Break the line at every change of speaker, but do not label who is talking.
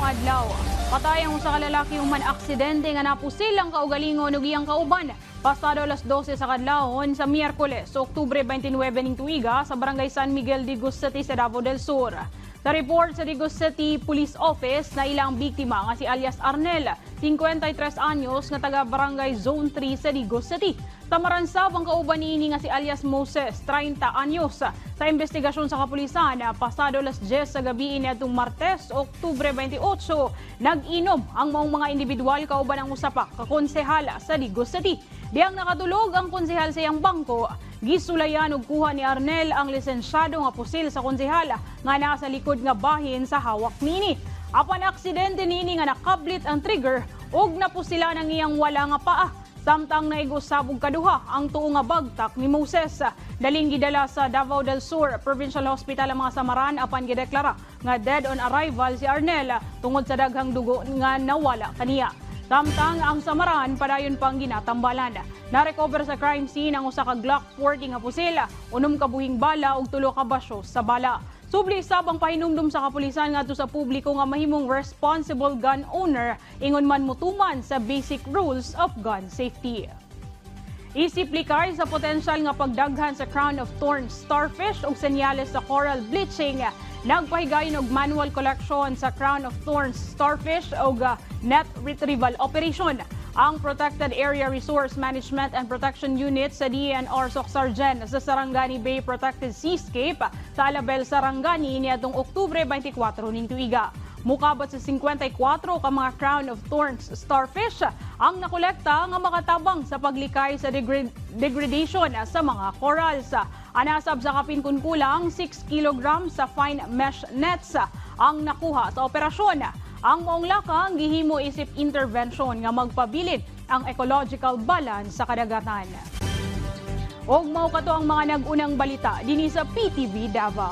nga adlaw. Patay ang usa ka lalaki human aksidente nga napusil ang kaugalingon ug iyang kauban pasado alas 12 sa kadlawon sa Miyerkules, Oktubre 29 ning tuiga sa Barangay San Miguel, Digos City sa Davao del Sur. Sa report sa Digos City Police Office na ilang biktima nga si alias Arnel, 53 anyos nga taga Barangay Zone 3 sa Digos City. Tamaransab ang kauban niini nga si alias Moses, 30 anyos. Sa investigasyon sa kapulisan, pasado alas 10 sa gabi niadtong Martes, Oktubre 28, nag-inom ang maong mga individual kauban ang usapak ka konsehala sa Digos City. Diyang nakatulog ang konsehal sa iyang bangko, gisulayan ug kuha ni Arnel ang lisensyado nga pusil sa konsehala nga nasa likod nga bahin sa hawak niini. Apan aksidente niini nga nakablit ang trigger ug napusila ng iyang wala nga paa. Samtang naigusab og kaduha ang tuo nga bagtak ni Moses. Daling gidala sa Davao del Sur Provincial Hospital ang mga samaran apan gideklara nga dead on arrival si Arnel tungod sa daghang dugo nga nawala kaniya. Samtang ang samaran padayon pang ginatambalan. Na-recover sa crime scene ang usa ka Glock 40 nga pusil, 6 ka buhing bala ug 3 ka basyo sa bala. Subli sab ang pahinumdum sa kapulisan ngadto sa publiko nga mahimong responsible gun owner ingon man mutuman sa basic rules of gun safety. Isip likay sa potensyal nga pagdaghan sa crown of thorns starfish ug senyales sa coral bleaching, nagpahigayon og manual collection sa crown of thorns starfish ug net retrieval operation. Ang Protected Area Resource Management and Protection Unit sa DNR Soc-Sargen sa Sarangani Bay Protected Seascape sa Alabel, Sarangani niadtong Oktubre 24 ning tuiga. Mukabot sa 54 ka mga crown of thorns starfish ang nakolekta nga makatabang sa paglikay sa degradation sa mga corals. Anasab sa kapin kun kulang 6 kg sa fine mesh nets ang nakuha sa operasyon. Ang maong lakang gihimo isip intervention nga magpabilid ang ecological balance sa kadagatan. Og mao kato ang mga nag-unang balita dinhi sa PTV Davao.